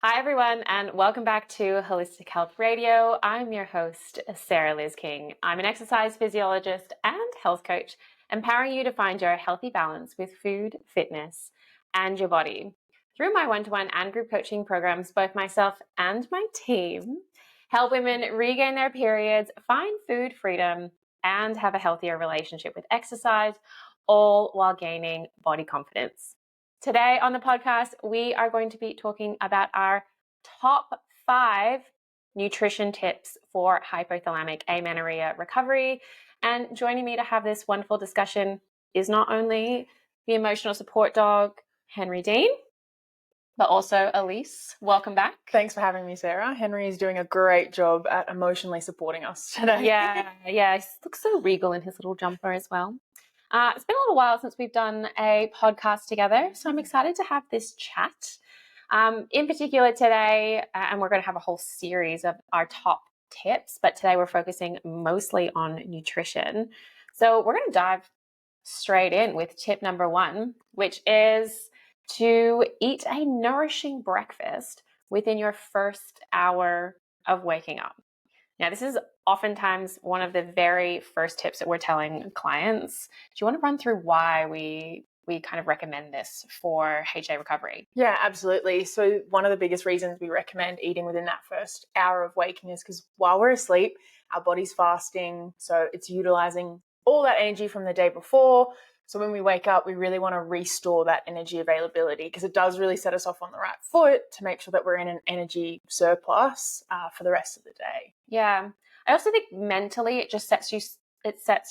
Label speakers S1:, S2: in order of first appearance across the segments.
S1: Hi, everyone, and welcome back to Holistic Health Radio. I'm your host, Sarah Liz King. I'm an exercise physiologist and health coach, empowering you to find your healthy balance with food, fitness, and your body. Through my one-to-one and group coaching programs, both myself and my team help women regain their periods, find food freedom, and have a healthier relationship with exercise, all while gaining body confidence. Today on the podcast, we are going to be talking about our top 5 nutrition tips for hypothalamic amenorrhea recovery. And joining me to have this wonderful discussion is not only the emotional support dog, Henry Dean, but also Elyse. Welcome back.
S2: Thanks for having me, Sarah. Henry is doing a great job at emotionally supporting us today.
S1: Yeah. He looks so regal in his little jumper as well. It's been a little while since we've done a podcast together, so I'm excited to have this chat. In particular today, and we're going to have a whole series of our top tips, but today we're focusing mostly on nutrition. So we're going to dive straight in with tip number 1, which is to eat a nourishing breakfast within your first hour of waking up. Now, this is oftentimes one of the very first tips that we're telling clients. Do you want to run through why we kind of recommend this for HA recovery?
S2: Yeah, absolutely. So one of the biggest reasons we recommend eating within that first hour of waking is because while we're asleep, our body's fasting. So it's utilizing all that energy from the day before. So when we wake up, we really want to restore that energy availability because it does really set us off on the right foot to make sure that we're in an energy surplus for the rest of the day.
S1: Yeah. I also think mentally it just sets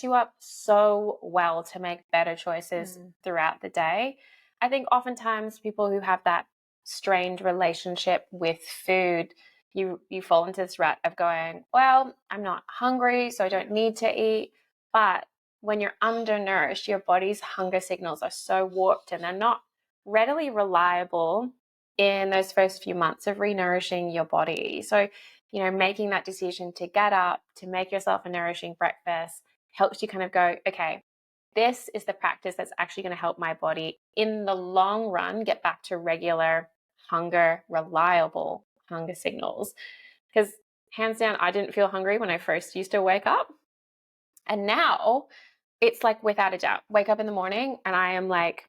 S1: you up so well to make better choices throughout the day. I think oftentimes people who have that strained relationship with food, you fall into this rut of going, well, I'm not hungry, so I don't need to eat. But when you're undernourished, your body's hunger signals are so warped and they're not readily reliable in those first few months of renourishing your body. So, making that decision to get up, to make yourself a nourishing breakfast helps you kind of go, okay, this is the practice that's actually going to help my body in the long run get back to regular hunger, reliable hunger signals. Because hands down, I didn't feel hungry when I first used to wake up. And now it's like without a doubt, wake up in the morning and I am like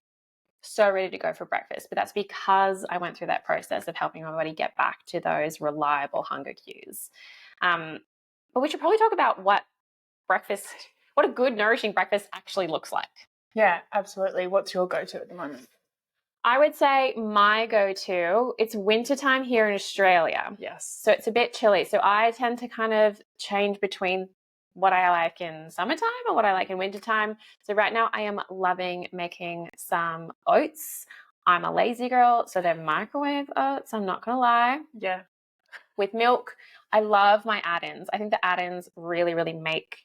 S1: so ready to go for breakfast. But that's because I went through that process of helping my body get back to those reliable hunger cues. But we should probably talk about what a good nourishing breakfast actually looks like.
S2: Yeah, absolutely. What's your go-to at the moment?
S1: I would say my go-to, it's wintertime here in Australia.
S2: Yes.
S1: So it's a bit chilly. So I tend to kind of change between what I like in summertime and what I like in wintertime. So right now I am loving making some oats. I'm a lazy girl, so they're microwave oats, I'm not going to lie.
S2: Yeah.
S1: With milk. I love my add-ins. I think the add-ins really, really make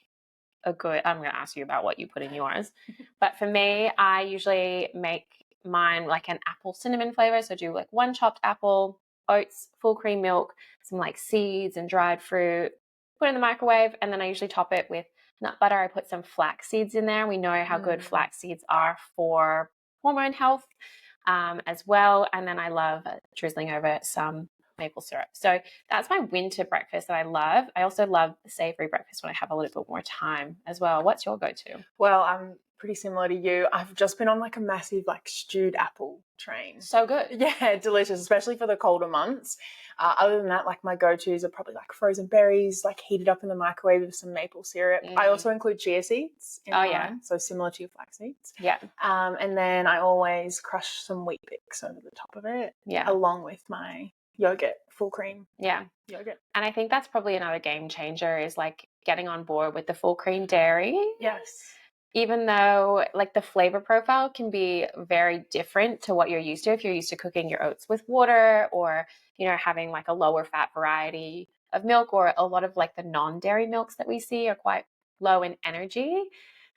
S1: I'm going to ask you about what you put in yours. But for me, I usually make mine like an apple cinnamon flavor. So I do like 1 chopped apple, oats, full cream milk, some like seeds and dried fruit, put it in the microwave. And then I usually top it with nut butter. I put some flax seeds in there. We know how good flax seeds are for hormone health as well. And then I love drizzling over some maple syrup. So that's my winter breakfast that I love. I also love the savory breakfast when I have a little bit more time as well. What's your go-to?
S2: Well, I'm pretty similar to you. I've just been on like a massive like stewed apple train.
S1: So good.
S2: Yeah, delicious, especially for the colder months. Other than that, like my go-tos are probably like frozen berries, like heated up in the microwave with some maple syrup. I also include chia seeds in mine,
S1: yeah.
S2: so similar to your flax seeds.
S1: Yeah.
S2: And then I always crush some wheat bix over the top of it, along with my yogurt, full cream.
S1: Yeah.
S2: Yogurt.
S1: And I think that's probably another game changer is like getting on board with the full cream dairy.
S2: Yes.
S1: Even though like the flavor profile can be very different to what you're used to if you're used to cooking your oats with water or, having like a lower fat variety of milk, or a lot of like the non-dairy milks that we see are quite low in energy.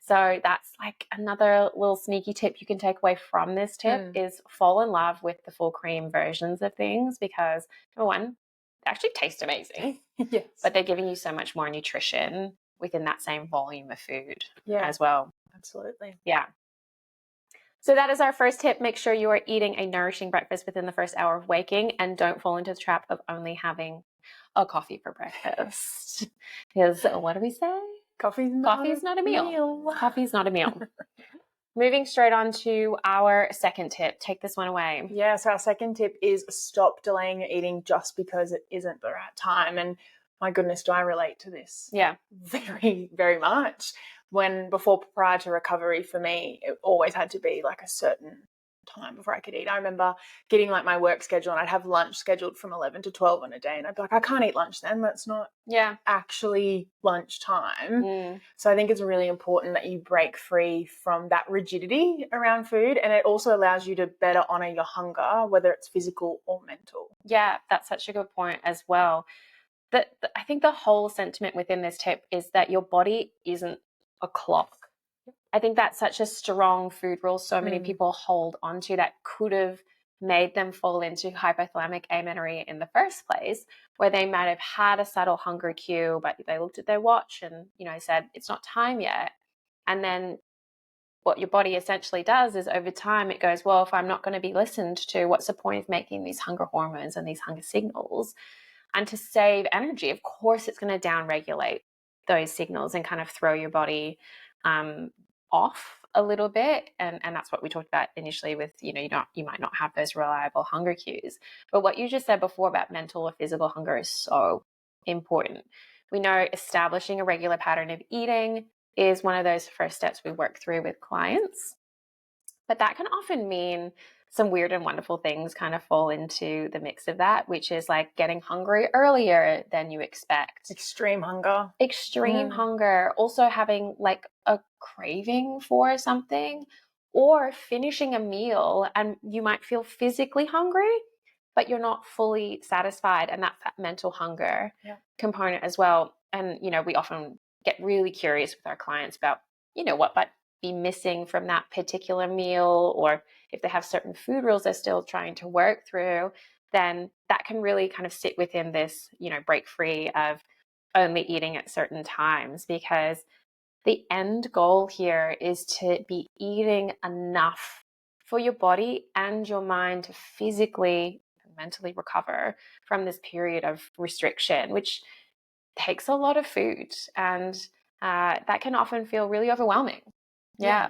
S1: So that's like another little sneaky tip you can take away from this tip is fall in love with the full cream versions of things because number one, they actually taste amazing.
S2: Yes.
S1: But they're giving you so much more nutrition within that same volume of food as well.
S2: Absolutely.
S1: Yeah. So that is our first tip. Make sure you are eating a nourishing breakfast within the first hour of waking, and don't fall into the trap of only having a coffee for breakfast. Because what do we say?
S2: Coffee's
S1: not a meal. Coffee's not a meal. Moving straight on to our second tip. Take this one away.
S2: Yeah, so our second tip is stop delaying your eating just because it isn't the right time. And my goodness, do I relate to this?
S1: Yeah.
S2: Very, very much. Prior to recovery, for me, it always had to be like a certain time before I could eat. I remember getting like my work schedule, and I'd have lunch scheduled from 11 to 12 on a day, and I'd be like, I can't eat lunch then. That's not actually lunch time. So I think it's really important that you break free from that rigidity around food, and it also allows you to better honor your hunger, whether it's physical or mental.
S1: Yeah, that's such a good point as well. I think the whole sentiment within this tip is that your body isn't a clock. I think that's such a strong food rule so many people hold onto that could have made them fall into hypothalamic amenorrhea in the first place, where they might have had a subtle hunger cue, but they looked at their watch and, said, it's not time yet. And then what your body essentially does is over time it goes, well, if I'm not going to be listened to, what's the point of making these hunger hormones and these hunger signals? And to save energy, of course, it's going to downregulate those signals and kind of throw your body off a little bit. And that's what we talked about initially with, you might not have those reliable hunger cues. But what you just said before about mental or physical hunger is so important. We know establishing a regular pattern of eating is one of those first steps we work through with clients. But that can often mean some weird and wonderful things kind of fall into the mix of that, which is like getting hungry earlier than you expect.
S2: Extreme hunger.
S1: Hunger. Also having like a craving for something, or finishing a meal and you might feel physically hungry, but you're not fully satisfied. And that's that mental hunger component as well. And, we often get really curious with our clients about, what might be missing from that particular meal, or if they have certain food rules they're still trying to work through, then that can really kind of sit within this, break free of only eating at certain times, because the end goal here is to be eating enough for your body and your mind to physically and mentally recover from this period of restriction, which takes a lot of food, and that can often feel really overwhelming. Yeah,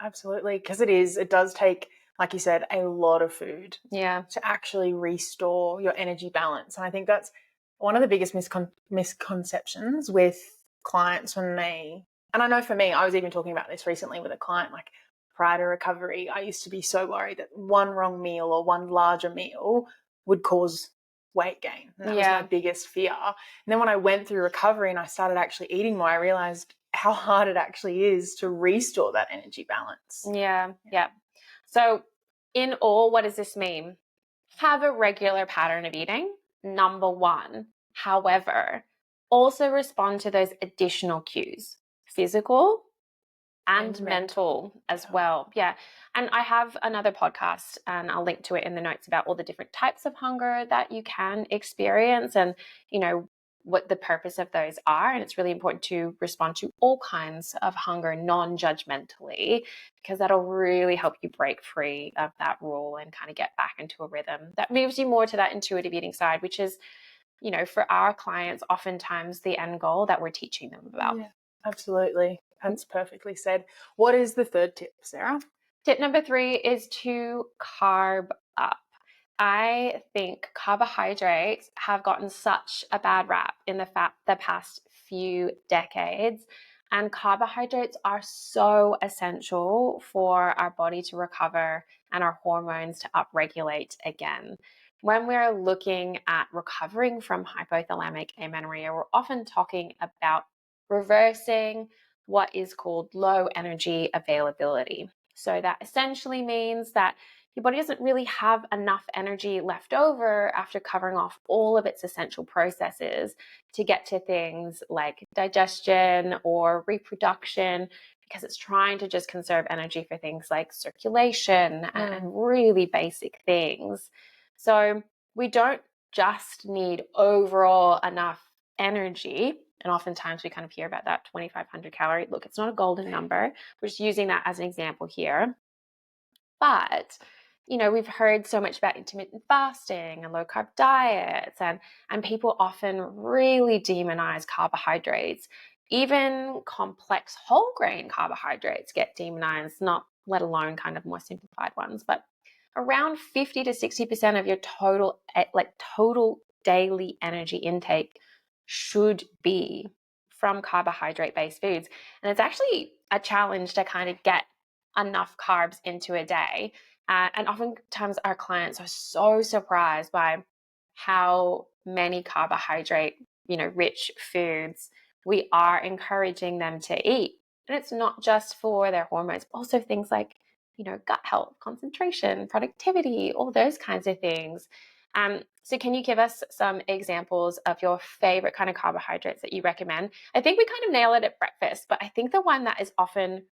S2: absolutely. Because it does take, like you said, a lot of food
S1: to
S2: actually restore your energy balance. And I think that's one of the biggest misconceptions with clients and I know for me, I was even talking about this recently with a client, like prior to recovery, I used to be so worried that one wrong meal or one larger meal would cause weight gain. And that was my biggest fear. And then when I went through recovery and I started actually eating more, I realized how hard it actually is to restore that energy balance.
S1: Yeah. So in all, what does this mean? Have a regular pattern of eating, number one. However, also respond to those additional cues, physical and mental as well. Yeah. And I have another podcast, and I'll link to it in the notes, about all the different types of hunger that you can experience and, what the purpose of those are. And it's really important to respond to all kinds of hunger non-judgmentally, because that'll really help you break free of that rule and kind of get back into a rhythm that moves you more to that intuitive eating side, which is, for our clients, oftentimes the end goal that we're teaching them about.
S2: Yeah, absolutely. That's perfectly said. What is the third tip, Sarah?
S1: Tip number 3 is to carb up. I think carbohydrates have gotten such a bad rap in the past few decades, and carbohydrates are so essential for our body to recover and our hormones to upregulate again. When we're looking at recovering from hypothalamic amenorrhea, we're often talking about reversing what is called low energy availability. So that essentially means that your body doesn't really have enough energy left over after covering off all of its essential processes to get to things like digestion or reproduction, because it's trying to just conserve energy for things like circulation and really basic things. So we don't just need overall enough energy. And oftentimes we kind of hear about that 2,500 calorie. Look, it's not a golden number. We're just using that as an example here. But, we've heard so much about intermittent fasting and low carb diets, and people often really demonize carbohydrates. Even complex whole grain carbohydrates get demonized, not let alone kind of more simplified ones. But around 50 to 60% of your total daily energy intake should be from carbohydrate-based foods. And it's actually a challenge to kind of get enough carbs into a day. And oftentimes our clients are so surprised by how many carbohydrate, rich foods we are encouraging them to eat. And it's not just for their hormones, but also things like, gut health, concentration, productivity, all those kinds of things. So can you give us some examples of your favorite kind of carbohydrates that you recommend? I think we kind of nail it at breakfast, but I think the one that is often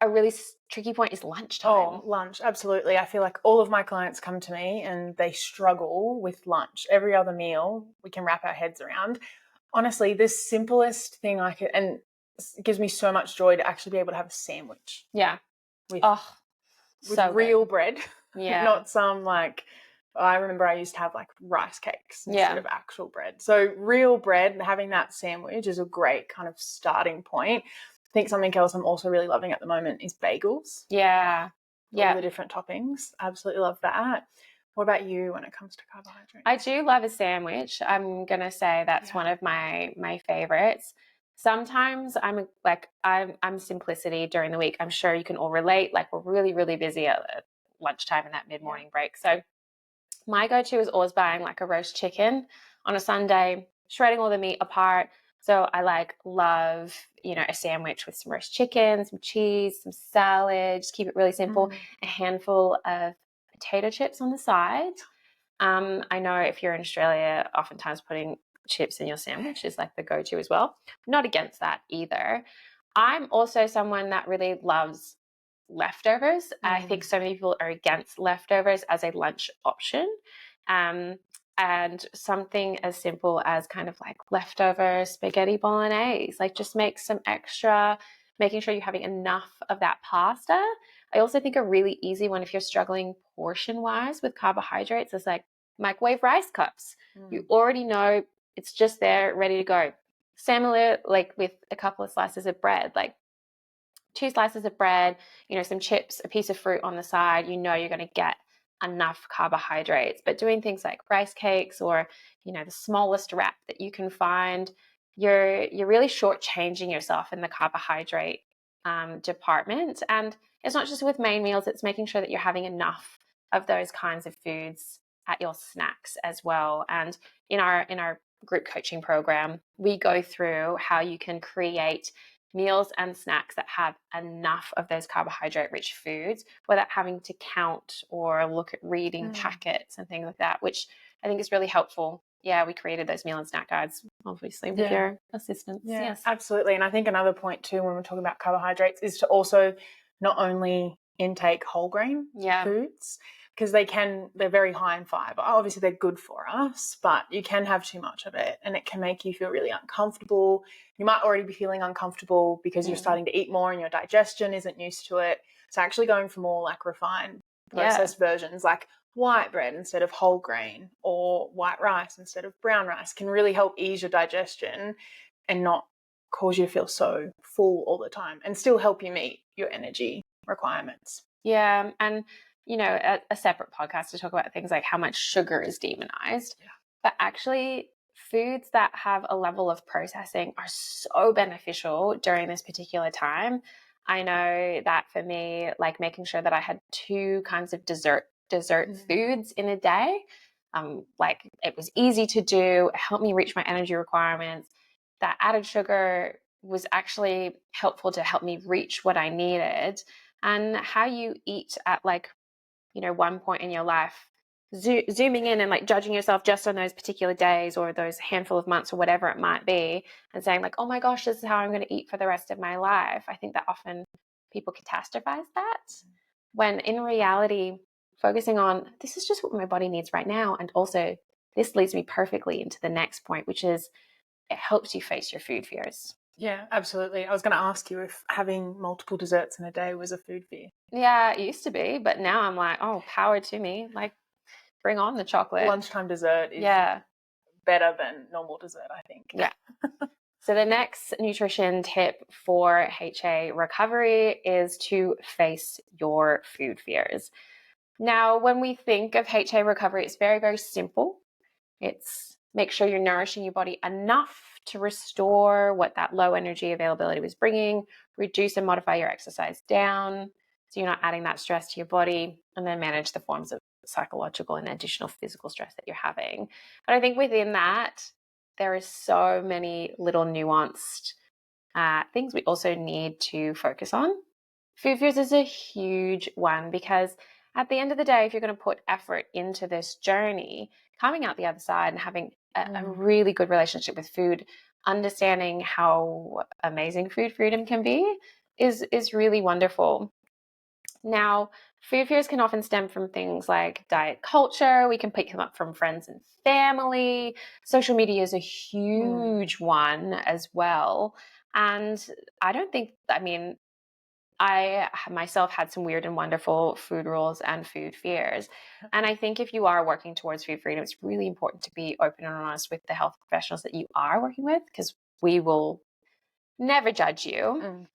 S1: a really tricky point is lunchtime.
S2: Oh, lunch, absolutely. I feel like all of my clients come to me and they struggle with lunch. Every other meal we can wrap our heads around. Honestly, the simplest thing and it gives me so much joy to actually be able to have a sandwich.
S1: Yeah.
S2: With
S1: so
S2: real
S1: good.
S2: bread.
S1: Yeah.
S2: Not some I remember I used to have rice cakes instead of actual bread. So real bread and having that sandwich is a great kind of starting point. I think something else I'm also really loving at the moment is bagels.
S1: Yeah.
S2: All the different toppings. Absolutely love that. What about you when it comes to carbohydrates?
S1: I do love a sandwich. I'm going to say that's one of my favorites. Sometimes I'm simplicity during the week. I'm sure you can all relate. Like we're really, really busy at lunchtime and that mid-morning break. So my go-to is always buying like a roast chicken on a Sunday, shredding all the meat apart. So I love, a sandwich with some roast chicken, some cheese, some salad, just keep it really simple, a handful of potato chips on the side. I know if you're in Australia, oftentimes putting chips in your sandwich is like the go-to as well. Not against that either. I'm also someone that really loves leftovers. I think so many people are against leftovers as a lunch option. And something as simple as kind of like leftover spaghetti bolognese, like just make some extra, making sure you're having enough of that pasta. I also think a really easy one if you're struggling portion-wise with carbohydrates is like microwave rice cups. You already know it's just there, ready to go. Similar like with a couple of slices of bread, like 2 slices of bread, some chips, a piece of fruit on the side, you're going to get enough carbohydrates. But doing things like rice cakes or, the smallest wrap that you can find, you're really shortchanging yourself in the carbohydrate department. And it's not just with main meals, it's making sure that you're having enough of those kinds of foods at your snacks as well. And in our group coaching program, we go through how you can create meals and snacks that have enough of those carbohydrate-rich foods without having to count or look at reading packets and things like that, which I think is really helpful. Yeah, we created those meal and snack guides, obviously, with your assistance.
S2: Yeah,
S1: yes,
S2: absolutely. And I think another point too, when we're talking about carbohydrates, is to also not only intake whole grain foods, because they're very high in fiber. Obviously, they're good for us, but you can have too much of it and it can make you feel really uncomfortable. You might already be feeling uncomfortable because you're starting to eat more and your digestion isn't used to it. So actually going for more like refined processed versions, like white bread instead of whole grain or white rice instead of brown rice, can really help ease your digestion and not cause you to feel so full all the time and still help you meet your energy requirements.
S1: Yeah. And, a separate podcast to talk about things like how much sugar is demonized. Yeah. But actually, foods that have a level of processing are so beneficial during this particular time. I know that for me, like making sure that I had 2 kinds of dessert foods in a day, like it was easy to do, it helped me reach my energy requirements. That added sugar was actually helpful to help me reach what I needed. And how you eat at one point in your life, zooming in and like judging yourself just on those particular days or those handful of months or whatever it might be, and saying like, oh my gosh, this is how I'm going to eat for the rest of my life. I think that often people catastrophize that, when in reality, focusing on this is just what my body needs right now. And also this leads me perfectly into the next point, which is it helps you face your food fears.
S2: Yeah, absolutely. I was going to ask you if having multiple desserts in a day was a food fear.
S1: Yeah, it used to be, but now I'm like, oh, power to me. Like, bring on the chocolate.
S2: Lunchtime dessert is
S1: Yeah.
S2: better than normal dessert, I think.
S1: Yeah. So the next nutrition tip for HA recovery is to face your food fears. Now, when we think of HA recovery, it's very, very simple. It's make sure you're nourishing your body enough to restore what that low energy availability was bringing, reduce and modify your exercise down so you're not adding that stress to your body, and then manage the forms of psychological and additional physical stress that you're having. But I think within that, there is so many little nuanced things we also need to focus on. Food fears is a huge one because at the end of the day, if you're going to put effort into this journey, coming out the other side and having a really good relationship with food, understanding how amazing food freedom can be is really wonderful. Now, food fears can often stem from things like diet culture. We can pick them up from friends and family. Social media is a huge one as well. And I myself had some weird and wonderful food rules and food fears. And I think if you are working towards food freedom, it's really important to be open and honest with the health professionals that you are working with, because we will never judge you.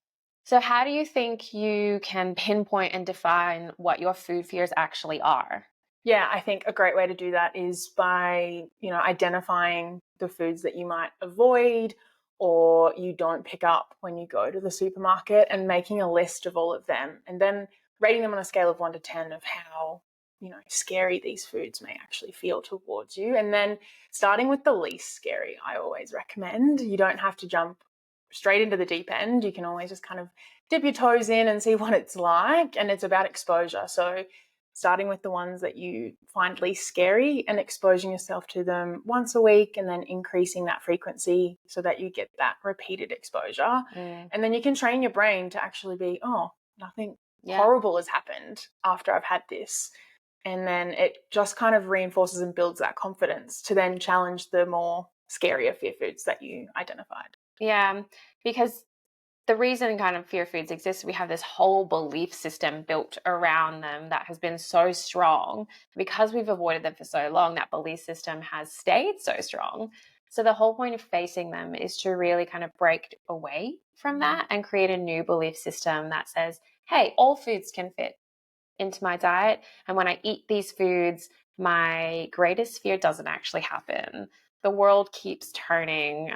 S1: So how do you think you can pinpoint and define what your food fears actually are?
S2: Yeah, I think a great way to do that is by, identifying the foods that you might avoid or you don't pick up when you go to the supermarket, and making a list of all of them, and then rating them on a scale of 1 to 10 of how, scary these foods may actually feel towards you. And then starting with the least scary, I always recommend. You don't have to jump straight into the deep end. You can always just kind of dip your toes in and see what it's like. And it's about exposure. So starting with the ones that you find least scary and exposing yourself to them once a week, and then increasing that frequency so that you get that repeated exposure. And then you can train your brain to actually be, oh, nothing horrible has happened after I've had this. And then it just kind of reinforces and builds that confidence to then challenge the more scarier fear foods that you identified.
S1: Yeah, because the reason kind of fear foods exist, we have this whole belief system built around them that has been so strong. Because we've avoided them for so long, that belief system has stayed so strong. So the whole point of facing them is to really kind of break away from that and create a new belief system that says, hey, all foods can fit into my diet. And when I eat these foods, my greatest fear doesn't actually happen. The world keeps turning.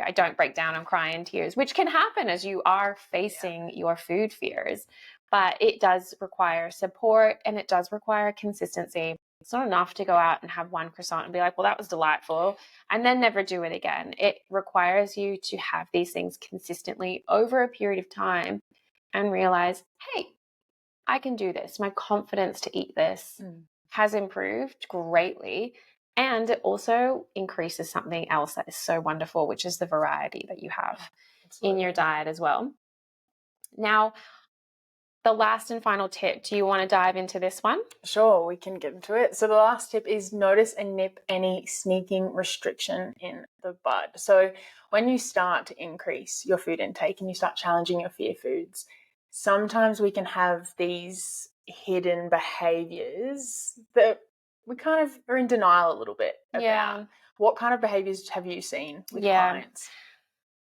S1: I don't break down and cry in tears, which can happen as you are facing your food fears. But it does require support and it does require consistency. It's not enough to go out and have one croissant and be like, well, that was delightful, and then never do it again. It requires you to have these things consistently over a period of time and realize, hey, I can do this. My confidence to eat this has improved greatly. And it also increases something else that is so wonderful, which is the variety that you have in your diet as well. Now, the last and final tip, do you want to dive into this one?
S2: Sure, we can get into it. So the last tip is notice and nip any sneaking restriction in the bud. So when you start to increase your food intake and you start challenging your fear foods, sometimes we can have these hidden behaviors that we kind of are in denial a little bit about.
S1: Yeah.
S2: What kind of behaviors have you seen with clients?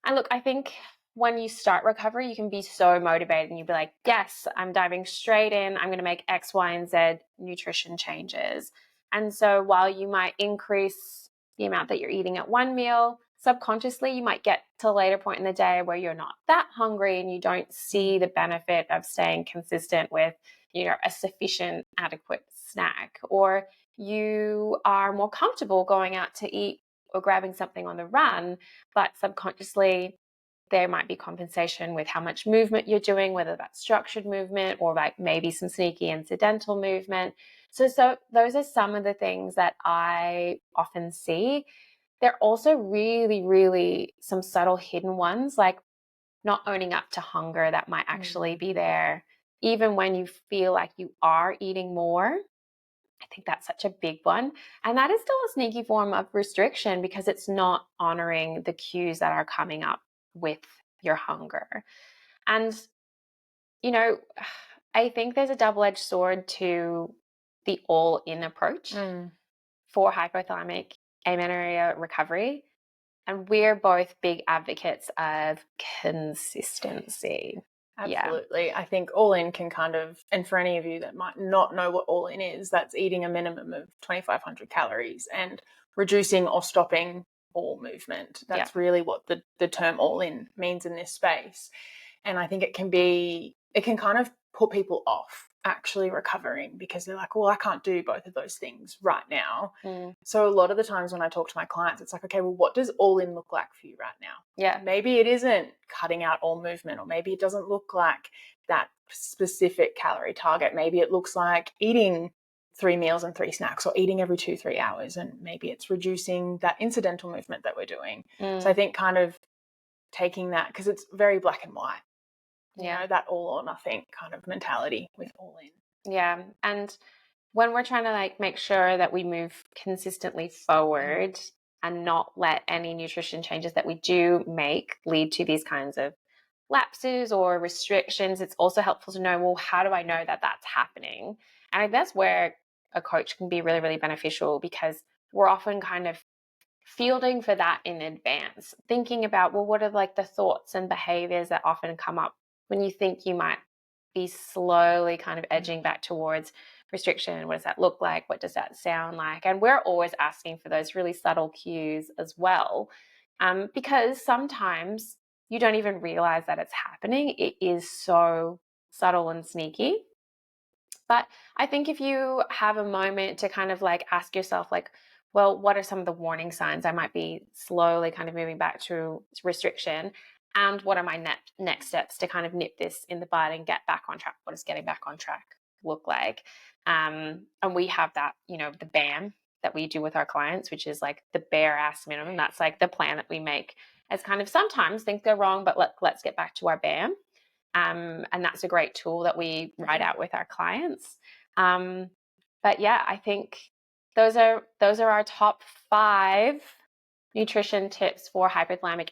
S1: And look, I think when you start recovery, you can be so motivated and you'd be like, yes, I'm diving straight in. I'm going to make X, Y, and Z nutrition changes. And so while you might increase the amount that you're eating at one meal, subconsciously, you might get to a later point in the day where you're not that hungry and you don't see the benefit of staying consistent with, a sufficient, adequate snack, or you are more comfortable going out to eat or grabbing something on the run, but subconsciously there might be compensation with how much movement you're doing, whether that's structured movement or like maybe some sneaky incidental movement. So those are some of the things that I often see. There are also really, really some subtle hidden ones, like not owning up to hunger that might actually be there, even when you feel like you are eating more. I think that's such a big one. And that is still a sneaky form of restriction because it's not honoring the cues that are coming up with your hunger. And, you know, I think there's a double-edged sword to the all-in approach for hypothalamic amenorrhea recovery. And we're both big advocates of consistency.
S2: Absolutely. I think all in can kind of, and for any of you that might not know what all in is, that's eating a minimum of 2,500 calories and reducing or stopping all movement. That's really what the term all in means in this space. And I think it can kind of put people off actually recovering because they're like, well, I can't do both of those things right now. So a lot of the times when I talk to my clients, it's like, okay, well, what does all in look like for you right now?
S1: Yeah.
S2: Maybe it isn't cutting out all movement, or maybe it doesn't look like that specific calorie target. Maybe it looks like eating 3 meals and 3 snacks, or eating every 2-3 hours. And maybe it's reducing that incidental movement that we're doing. So I think kind of taking that, because it's very black and white. You know, that all or nothing kind of mentality with all in.
S1: Yeah. And when we're trying to like make sure that we move consistently forward and not let any nutrition changes that we do make lead to these kinds of lapses or restrictions, it's also helpful to know, well, how do I know that that's happening? And I think that's where a coach can be really, really beneficial, because we're often kind of fielding for that in advance, thinking about, well, what are like the thoughts and behaviors that often come up when you think you might be slowly kind of edging back towards restriction. What does that look like? What does that sound like? And we're always asking for those really subtle cues as well, because sometimes you don't even realize that it's happening. It is so subtle and sneaky. But I think if you have a moment to kind of like ask yourself, like, well, what are some of the warning signs I might be slowly kind of moving back to restriction? And what are my next steps to kind of nip this in the bud and get back on track? What does getting back on track look like? And we have that, you know, the BAM that we do with our clients, which is like the bare ass minimum. That's like the plan that we make as kind of sometimes things go wrong, but let's get back to our BAM. And that's a great tool that we write out with our clients. But yeah, I think those are our top 5 nutrition tips for hypothalamic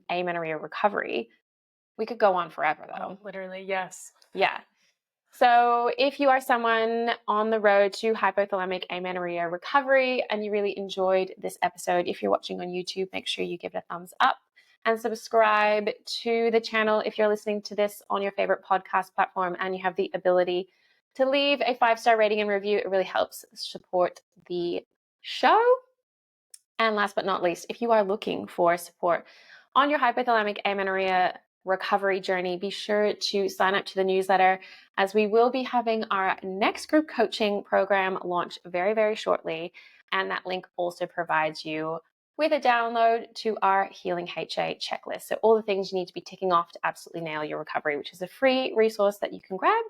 S1: amenorrhea recovery. We could go on forever though.
S2: Oh, literally, yes.
S1: Yeah. So if you are someone on the road to hypothalamic amenorrhea recovery and you really enjoyed this episode, if you're watching on YouTube, make sure you give it a thumbs up and subscribe to the channel if you're listening to this on your favorite podcast platform and you have the ability to leave a 5-star rating and review. It really helps support the show. And last but not least, if you are looking for support on your hypothalamic amenorrhea recovery journey, be sure to sign up to the newsletter, as we will be having our next group coaching program launch very, very shortly. And that link also provides you with a download to our Healing HA checklist. So all the things you need to be ticking off to absolutely nail your recovery, which is a free resource that you can grab.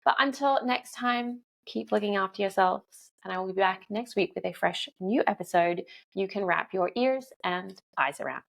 S1: But until next time, keep looking after yourselves. And I will be back next week with a fresh new episode you can wrap your ears and eyes around.